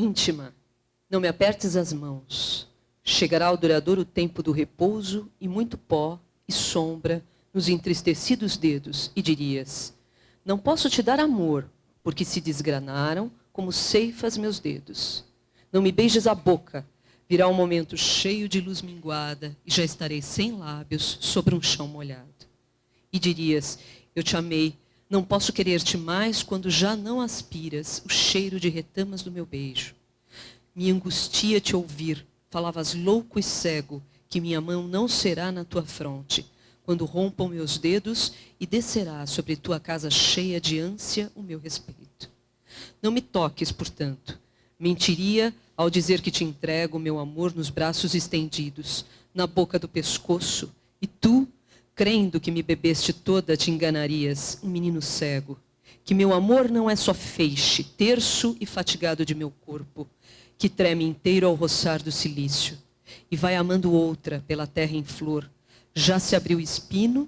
Íntima, não me apertes as mãos. Chegará o duradouro tempo do repouso e muito pó e sombra nos entristecidos dedos, e dirias: não posso te dar amor, porque se desgranaram como ceifas meus dedos. Não me beijes a boca, virá um momento cheio de luz minguada e já estarei sem lábios sobre um chão molhado. E dirias: eu te amei, não posso querer-te mais quando já não aspiras o cheiro de retamas do meu beijo. Me angustia te ouvir, falavas louco e cego, que minha mão não será na tua fronte, quando rompam meus dedos e descerá sobre tua casa cheia de ânsia o meu respeito. Não me toques, portanto. Mentiria ao dizer que te entrego meu amor nos braços estendidos, na boca do pescoço, e tu, crendo que me bebeste toda, te enganarias, um menino cego, que meu amor não é só feixe, terço e fatigado de meu corpo, que treme inteiro ao roçar do silício, e vai amando outra pela terra em flor. Já se abriu espino,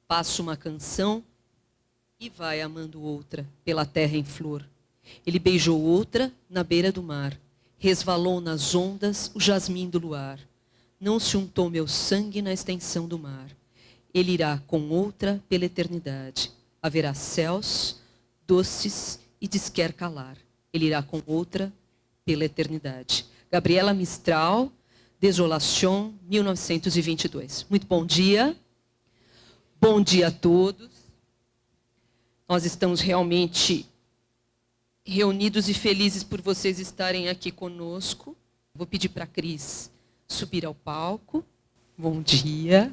passa uma canção, e vai amando outra pela terra em flor. Ele beijou outra na beira do mar, resvalou nas ondas o jasmim do luar. Não se untou meu sangue na extensão do mar. Ele irá com outra pela eternidade. Haverá céus, doces e desquer calar. Ele irá com outra pela eternidade. Gabriela Mistral, Desolation, 1922. Muito bom dia. Bom dia a todos. Nós estamos realmente reunidos e felizes por vocês estarem aqui conosco. Vou pedir para a Cris subir ao palco. Bom dia.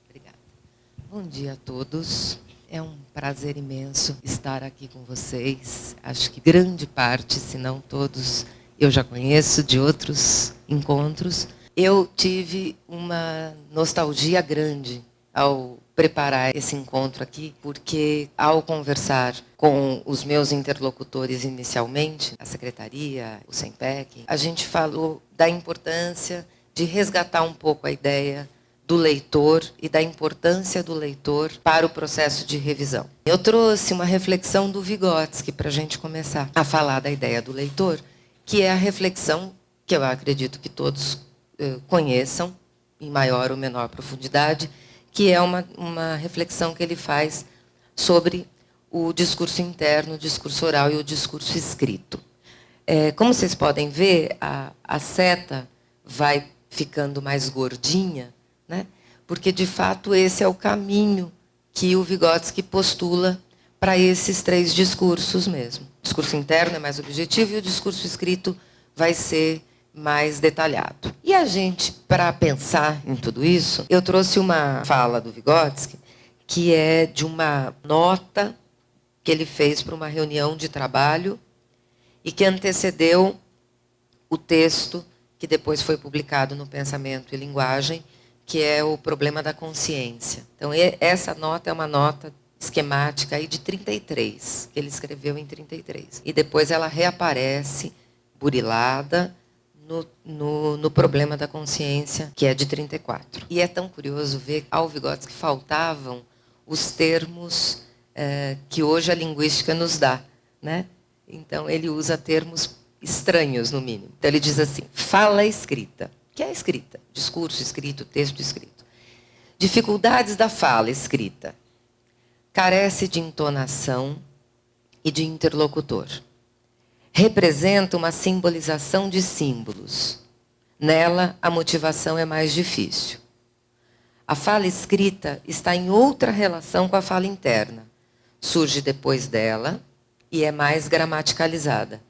Obrigada. Bom dia a todos. É um prazer imenso estar aqui com vocês. Acho que grande parte, se não todos, eu já conheço de outros encontros. Eu tive uma nostalgia grande ao preparar esse encontro aqui, porque ao conversar com os meus interlocutores inicialmente, a secretaria, o SEMPEC, a gente falou da importância de resgatar um pouco a ideia do leitor e da importância do leitor para o processo de revisão. Eu trouxe uma reflexão do Vygotsky para a gente começar a falar da ideia do leitor, que é a reflexão que eu acredito que todos conheçam, em maior ou menor profundidade, que é uma reflexão que ele faz sobre o discurso interno, o discurso oral e o discurso escrito. Como vocês podem ver, a seta vai ficando mais gordinha, né? Porque, de fato, esse é o caminho que o Vygotsky postula para esses três discursos mesmo. O discurso interno é mais objetivo e o discurso escrito vai ser mais detalhado. E a gente, para pensar em tudo isso, eu trouxe uma fala do Vygotsky, que é de uma nota que ele fez para uma reunião de trabalho e que antecedeu o texto que depois foi publicado no Pensamento e Linguagem, que é o problema da consciência. Então, essa nota é uma nota esquemática aí de 33, que ele escreveu em 33. E depois ela reaparece, burilada, no problema da consciência, que é de 34. E é tão curioso ver ao Vygotsky que faltavam os termos que hoje a linguística nos dá, né? Então, ele usa termos estranhos, no mínimo. Então, ele diz assim: fala escrita. Que é a escrita? Discurso escrito, texto escrito. Dificuldades da fala escrita. Carece de entonação e de interlocutor. Representa uma simbolização de símbolos. Nela, a motivação é mais difícil. A fala escrita está em outra relação com a fala interna. Surge depois dela e é mais gramaticalizada.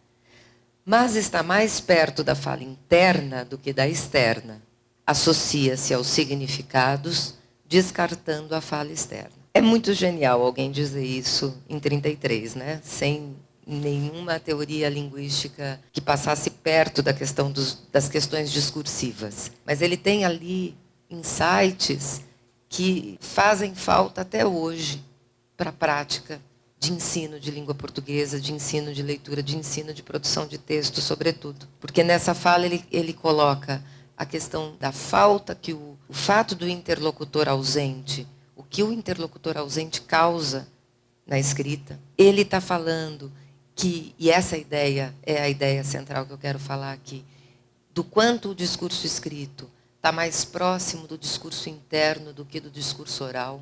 Mas está mais perto da fala interna do que da externa. Associa-se aos significados, descartando a fala externa. É muito genial alguém dizer isso em 33, né? Sem nenhuma teoria linguística que passasse perto da questão das questões discursivas. Mas ele tem ali insights que fazem falta até hoje para a prática de ensino de língua portuguesa, de ensino de leitura, de ensino de produção de texto, sobretudo. Porque nessa fala ele coloca a questão da falta que o fato do interlocutor ausente, o que o interlocutor ausente causa na escrita. Ele está falando que, e essa ideia é a ideia central que eu quero falar aqui, do quanto o discurso escrito está mais próximo do discurso interno do que do discurso oral.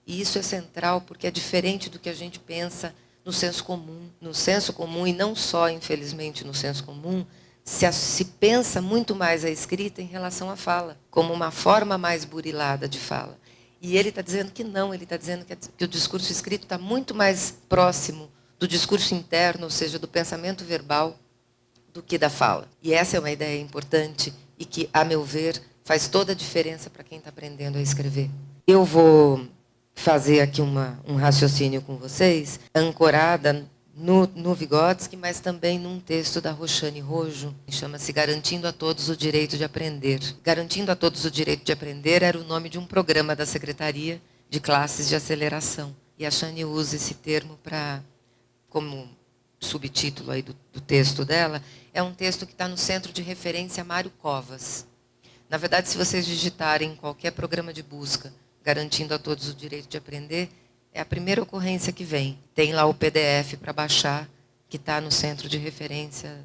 E isso é central porque é diferente do que a gente pensa no senso comum. No senso comum, e não só, infelizmente, no senso comum, se pensa muito mais a escrita em relação à fala, como uma forma mais burilada de fala. E ele está dizendo que não, ele está dizendo que o discurso escrito está muito mais próximo do discurso interno, ou seja, do pensamento verbal, do que da fala. E essa é uma ideia importante e que, a meu ver, faz toda a diferença para quem está aprendendo a escrever. Eu vou fazer aqui um raciocínio com vocês, ancorada no Vygotsky, mas também num texto da Roxane Rojo, que chama-se Garantindo a Todos o Direito de Aprender. Garantindo a Todos o Direito de Aprender era o nome de um programa da Secretaria de Classes de Aceleração. E a Shani usa esse termo como subtítulo aí do texto dela, é um texto que está no centro de referência Mário Covas. Na verdade, se vocês digitarem em qualquer programa de busca, Garantindo a Todos o Direito de Aprender, é a primeira ocorrência que vem. Tem lá o PDF para baixar, que está no centro de referência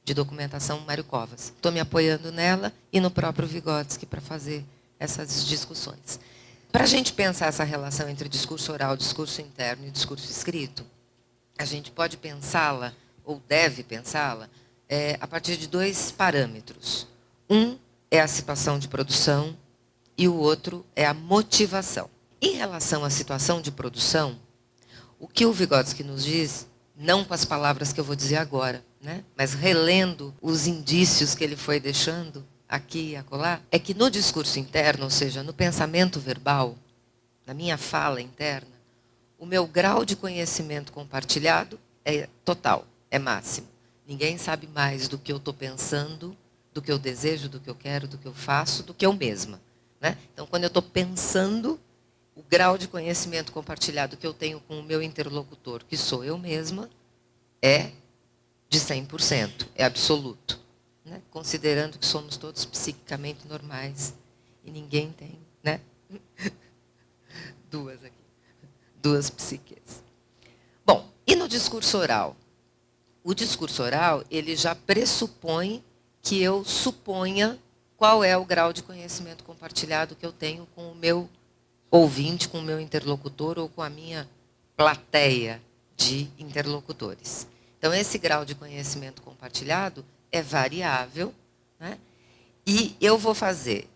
de documentação Mário Covas. Estou me apoiando nela e no próprio Vygotsky para fazer essas discussões. Para a gente pensar essa relação entre discurso oral, discurso interno e discurso escrito, a gente pode pensá-la, ou deve pensá-la, a partir de dois parâmetros. Um é a situação de produção e o outro é a motivação. Em relação à situação de produção, o que o Vygotsky nos diz, não com as palavras que eu vou dizer agora, né, mas relendo os indícios que ele foi deixando aqui e acolá, é que no discurso interno, ou seja, no pensamento verbal, na minha fala interna, o meu grau de conhecimento compartilhado é total, é máximo. Ninguém sabe mais do que eu estou pensando, do que eu desejo, do que eu quero, do que eu faço, do que eu mesma. Né? Então, quando eu estou pensando, o grau de conhecimento compartilhado que eu tenho com o meu interlocutor, que sou eu mesma, é de 100%, é absoluto. Né? Considerando que somos todos psiquicamente normais e ninguém tem, né? Duas psiques. Bom, e no discurso oral? O discurso oral, ele já pressupõe que eu suponha qual é o grau de conhecimento compartilhado que eu tenho com o meu ouvinte, com o meu interlocutor ou com a minha plateia de interlocutores. Então, esse grau de conhecimento compartilhado é variável, né? E eu vou fazer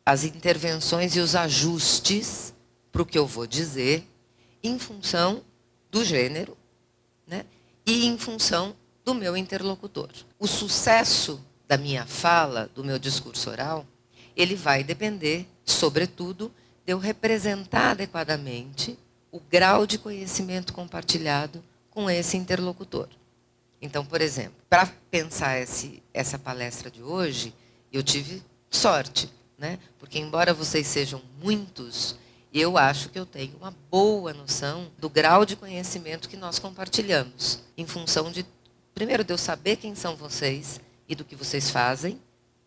as intervenções e os ajustes para o que eu vou dizer em função do gênero, né? E em função do meu interlocutor. O sucesso da minha fala, do meu discurso oral, ele vai depender, sobretudo, de eu representar adequadamente o grau de conhecimento compartilhado com esse interlocutor. Então, por exemplo, para pensar essa palestra de hoje, eu tive sorte, né? Porque embora vocês sejam muitos, eu acho que eu tenho uma boa noção do grau de conhecimento que nós compartilhamos, em função de, primeiro, de eu saber quem são vocês e do que vocês fazem,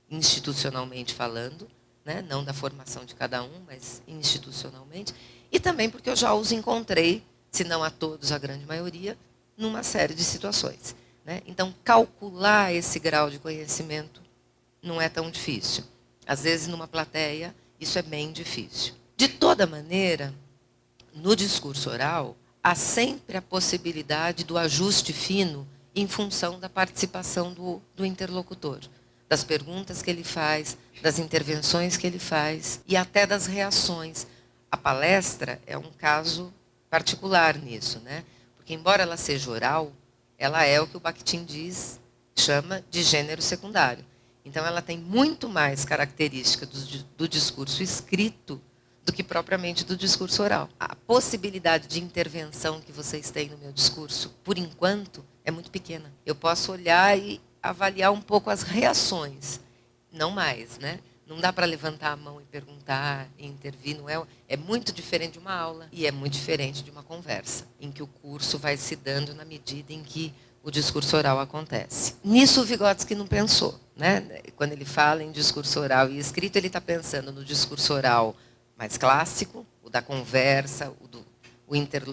institucionalmente falando, né? Não da formação de cada um, mas institucionalmente, e também porque eu já os encontrei, se não a todos, a grande maioria, numa série de situações. Né? Então, calcular esse grau de conhecimento não é tão difícil. Às vezes, numa plateia, isso é bem difícil. De toda maneira, no discurso oral, há sempre a possibilidade do ajuste fino em função da participação do interlocutor, das perguntas que ele faz, das intervenções que ele faz e até das reações. A palestra é um caso particular nisso, né? Porque, embora ela seja oral, ela é o que o Bakhtin chama de gênero secundário. Então, ela tem muito mais característica do discurso escrito do que propriamente do discurso oral. A possibilidade de intervenção que vocês têm no meu discurso, por enquanto, é muito pequena. Eu posso olhar e avaliar um pouco as reações, não mais, né? Não dá para levantar a mão e perguntar, e intervir, não é? É muito diferente de uma aula e é muito diferente de uma conversa, em que o curso vai se dando na medida em que o discurso oral acontece. Nisso o Vygotsky não pensou, né? Quando ele fala em discurso oral e escrito, ele está pensando no discurso oral mais clássico, o da conversa,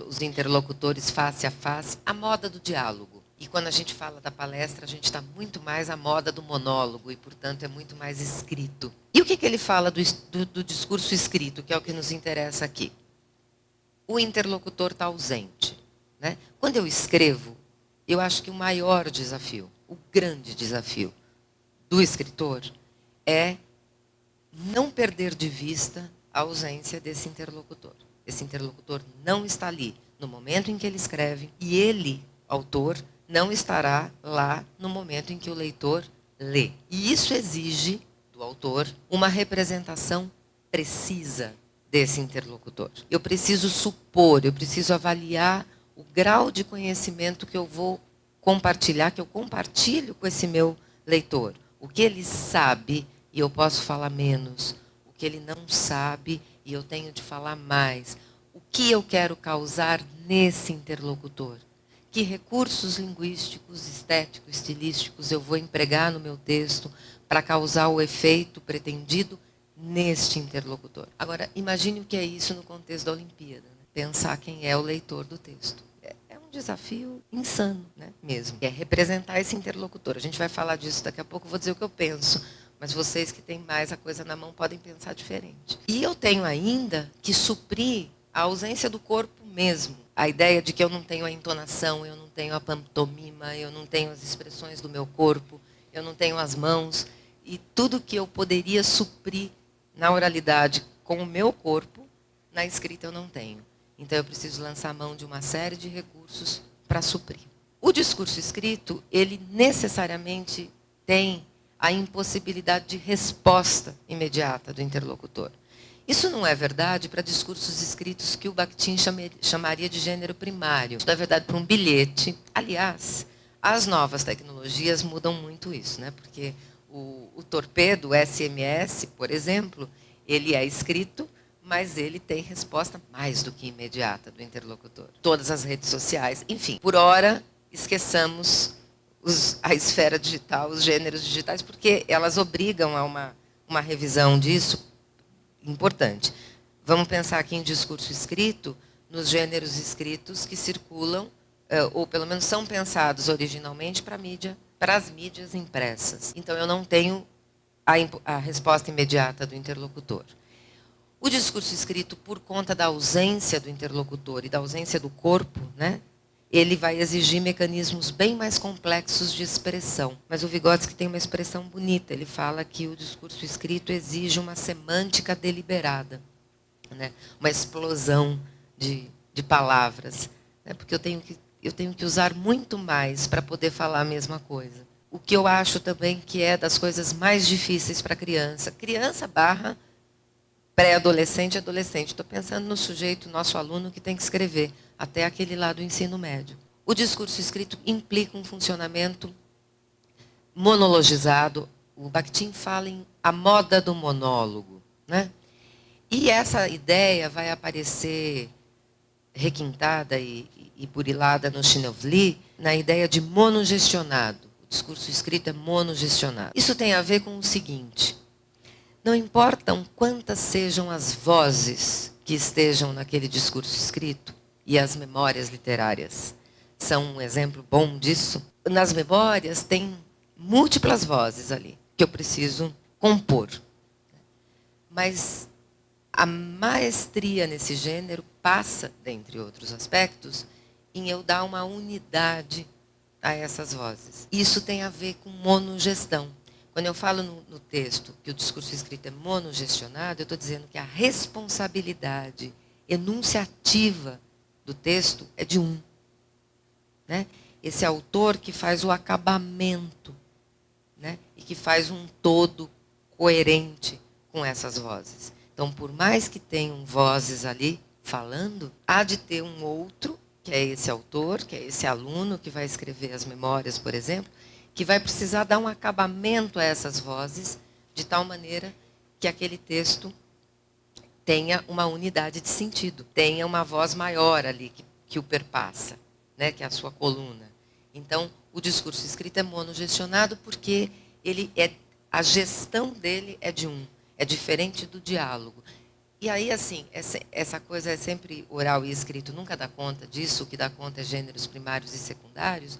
os interlocutores face a face, a moda do diálogo. E quando a gente fala da palestra, a gente está muito mais à moda do monólogo e, portanto, é muito mais escrito. E o que ele fala do discurso escrito, que é o que nos interessa aqui? O interlocutor está ausente, né? Quando eu escrevo, eu acho que o maior desafio, o grande desafio do escritor é não perder de vista a ausência desse interlocutor. Esse interlocutor não está ali no momento em que ele escreve e ele, autor, não estará lá no momento em que o leitor lê. E isso exige do autor uma representação precisa desse interlocutor. Eu preciso supor, eu preciso avaliar o grau de conhecimento que eu vou compartilhar, que eu compartilho com esse meu leitor. O que ele sabe e eu posso falar menos. O que ele não sabe e eu tenho de falar mais. O que eu quero causar nesse interlocutor? Que recursos linguísticos, estéticos, estilísticos eu vou empregar no meu texto para causar o efeito pretendido neste interlocutor? Agora, imagine o que é isso no contexto da Olimpíada. Né? Pensar quem é o leitor do texto. É um desafio insano, né? Mesmo. É representar esse interlocutor. A gente vai falar disso daqui a pouco, vou dizer o que eu penso. Mas vocês que têm mais a coisa na mão podem pensar diferente. E eu tenho ainda que suprir a ausência do corpo mesmo. A ideia de que eu não tenho a entonação, eu não tenho a pantomima, eu não tenho as expressões do meu corpo, eu não tenho as mãos. E tudo que eu poderia suprir na oralidade com o meu corpo, na escrita eu não tenho. Então eu preciso lançar mão de uma série de recursos para suprir. O discurso escrito, ele necessariamente tem a impossibilidade de resposta imediata do interlocutor. Isso não é verdade para discursos escritos que o Bakhtin chamaria de gênero primário. Isso é verdade para um bilhete. Aliás, as novas tecnologias mudam muito isso, né? Porque o torpedo, o SMS, por exemplo, ele é escrito, mas ele tem resposta mais do que imediata do interlocutor. Todas as redes sociais, enfim. Por hora, esqueçamos a esfera digital, os gêneros digitais, porque elas obrigam a uma revisão disso importante. Vamos pensar aqui em discurso escrito, nos gêneros escritos que circulam, ou pelo menos são pensados originalmente para as mídias impressas. Então, eu não tenho a resposta imediata do interlocutor. O discurso escrito, por conta da ausência do interlocutor e da ausência do corpo, né, ele vai exigir mecanismos bem mais complexos de expressão. Mas o Vygotsky tem uma expressão bonita. Ele fala que o discurso escrito exige uma semântica deliberada, né? Uma explosão de palavras, né? Porque eu tenho que usar muito mais para poder falar a mesma coisa. O que eu acho também que é das coisas mais difíceis para criança. Criança barra pré-adolescente e adolescente. Estou pensando no sujeito, nosso aluno, que tem que escrever até aquele lá do ensino médio. O discurso escrito implica um funcionamento monologizado. O Bakhtin fala em a moda do monólogo, né? E essa ideia vai aparecer requintada e burilada no Chinovli na ideia de monogestionado. O discurso escrito é monogestionado. Isso tem a ver com o seguinte: não importam quantas sejam as vozes que estejam naquele discurso escrito, e as memórias literárias são um exemplo bom disso. Nas memórias tem múltiplas vozes ali, que eu preciso compor. Mas a maestria nesse gênero passa, dentre outros aspectos, em eu dar uma unidade a essas vozes. Isso tem a ver com monogestão. Quando eu falo no texto que o discurso escrito é monogestionado, eu estou dizendo que a responsabilidade enunciativa do texto é de um. Né? Esse autor que faz o acabamento, né? E que faz um todo coerente com essas vozes. Então, por mais que tenham vozes ali falando, há de ter um outro, que é esse autor, que é esse aluno que vai escrever as memórias, por exemplo, que vai precisar dar um acabamento a essas vozes, de tal maneira que aquele texto tenha uma unidade de sentido, tenha uma voz maior ali que o perpassa, né, que é a sua coluna. Então, o discurso escrito é monogestionado porque a gestão dele é de um, é diferente do diálogo. E aí, assim, essa coisa é sempre oral e escrito, nunca dá conta disso, o que dá conta é gêneros primários e secundários,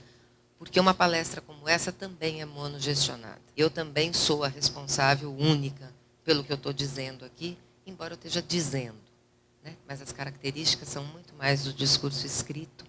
porque uma palestra como essa também é monogestionada. Eu também sou a responsável única pelo que eu estou dizendo aqui, embora eu esteja dizendo, né? Mas as características são muito mais do discurso escrito.